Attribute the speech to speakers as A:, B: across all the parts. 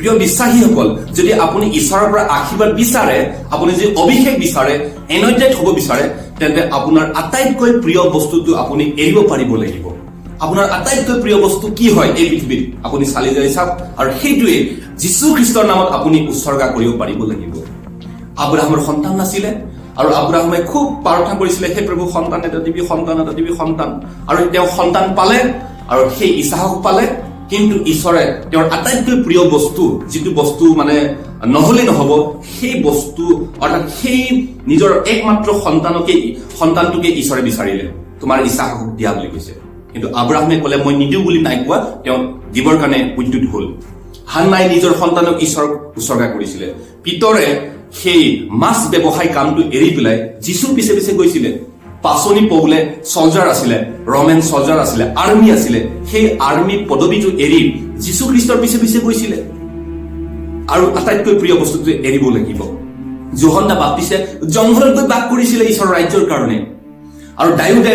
A: প্ৰিয় বিশ্বাসীসকল, যদি আপুনি ঈশ্বৰৰ পৰা আশীৰ্বাদ বিচাৰে, আপুনি যদি অভিষেক বিচাৰে, এনয়েন্টেড হ'ব বিচাৰে, তেন্তে আপোনাৰ আটাইতকৈ প্ৰিয় বস্তুটো আপুনি এৰিব পাৰিব লাগিব। আপোনাৰ আটাইতকৈ প্ৰিয় বস্তু কি হয় এই পৃথিৱীত আপুনি চালি জাৰি চাওক, আৰু সেইটোৱে যীশু খ্ৰীষ্টৰ নামত আপুনি উৎসৰ্গা কৰিব পাৰিব লাগিব। আব্ৰাহামৰ সন্তান নাছিলে, আৰু আব্ৰাহামে খুব প্ৰাৰ্থনা কৰিছিলে, হে প্ৰভু সন্তান এটা দিবি, সন্তান এটা দিবি, সন্তান। আৰু তেওঁ সন্তান পালে, আৰু সেই ইছহাক পালে। কিন্তু ঈশ্বৰে তেওঁৰ আটাইতকৈ প্ৰিয় বস্তু, যিটো বস্তু মানে নহলে নহব, সেই বস্তু অৰ্থাৎ সেই নিজৰ একমাত্ৰ সন্তানটোকে ঈশ্বৰে বিচাৰিলে, তোমাৰ ইছহাকক দিয়া বুলি কৈছে। কিন্তু আব্ৰাহামে কলে মই নিদিওঁ বুলি নাই কোৱা, তেওঁ দিবৰ কাৰণে উদ্যত হল। হান্নাই নিজৰ সন্তানক ঈশ্বৰক উৎসৰ্গা কৰিছিলে। পিতৰে সেই মাছ ব্যৱসায় কামটো এৰি পেলাই যীশুৰ পিছে পিছে গৈছিলে। পাচনি পৌলে চলজাৰ আছিলে, ৰমেন চলজাৰ আছিলে, আৰ্মি আছিলে। সেই আৰ্মি পদবীটো এৰি যীশু খ্ৰীষ্টৰ পিছে পিছে গৈছিলে, আৰু আটাইতকৈ প্ৰিয় বস্তুটো এৰিব লাগিব। যোহন দা বাপ্তিস্তে জংঘলত গৈ বাস কৰিছিলে ঈশ্বৰৰ ৰাজ্যৰ কাৰণে, আৰু দাউদে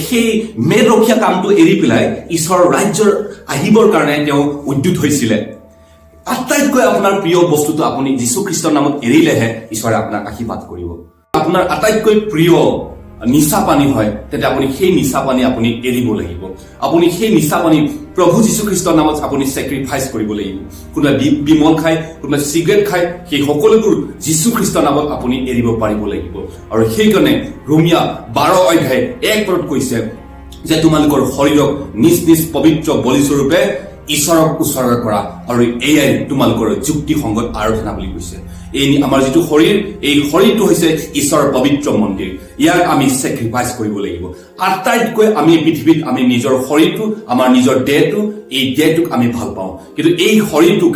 A: সেই মেদ ৰখীয়া কামটো এৰি পেলাই ঈশ্বৰৰ ৰাজ্যৰ আহিবৰ কাৰণে তেওঁ উদ্যত হৈছিলে। আটাইতকৈ আপোনাৰ প্ৰিয় বস্তুটো আপুনি যীশু খ্ৰীষ্টৰ নামত এৰিলেহে ঈশ্বৰে আপোনাক আশীৰ্বাদ কৰিব। আপোনাৰ আটাইতকৈ প্ৰিয় নিচা পানী হয়, তেতিয়া আপুনি সেই নিচা পানী আপুনি এৰিব লাগিব। আপুনি সেই নিচা পানী প্ৰভু যীশু খ্ৰীষ্টৰ নামত আপুনি চেক্ৰিফাইচ কৰিব লাগিব। কোনোবাই বিমল খায়, কোনোবাই চিগাৰেট খায়, সেই সকলোবোৰ যীশু খ্ৰীষ্টৰ নামত আপুনি এৰিব পাৰিব লাগিব। আৰু সেইকাৰণে ৰোমিয়া 12 অধ্যায় 1 পদত কৈছে যে তোমালোকৰ শৰীৰক নিজ নিজ পবিত্ৰ বলিস্বৰূপে ঈশ্বৰক উৎসৰ্গা কৰা, আৰু এয়াই তোমালোকৰ যুক্তিসংগত আৰাধনা বুলি কৈছে। এই আমাৰ যিটো শৰীৰ, এই শৰীৰটো হৈছে ঈশ্বৰৰ পবিত্ৰ মন্দিৰ। ইয়াক আমি চেক্ৰিফাইচ কৰিব লাগিব। আটাইতকৈ আমি পৃথিৱীত আমি নিজৰ শৰীৰটো, আমাৰ নিজৰ দেহটো, এই দেহটোক আমি ভাল পাওঁ, কিন্তু এই শৰীৰটোক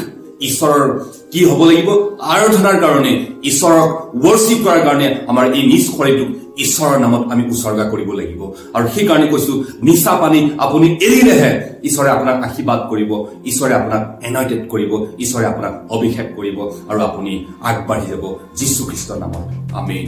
A: ঈশ্বৰৰ কি হ'ব লাগিব? আৰাধনাৰ কাৰণে, ঈশ্বৰক ৱৰ্শ্বিপ কৰাৰ কাৰণে আমাৰ এই নিজ শৰীৰটোক ঈশ্বৰৰ নামত আমি উৎসৰ্গা কৰিব লাগিব। আৰু সেইকাৰণে কৈছো, নিচা পানী আপুনি এৰিলেহে ঈশ্বৰে আপোনাক আশীৰ্বাদ কৰিব, ঈশ্বৰে আপোনাক এনয়েন্টেড কৰিব, ঈশ্বৰে আপোনাক অভিষেক কৰিব, আৰু আপুনি আগবাঢ়ি যাব যীশু খ্ৰীষ্টৰ নামত। আমেন।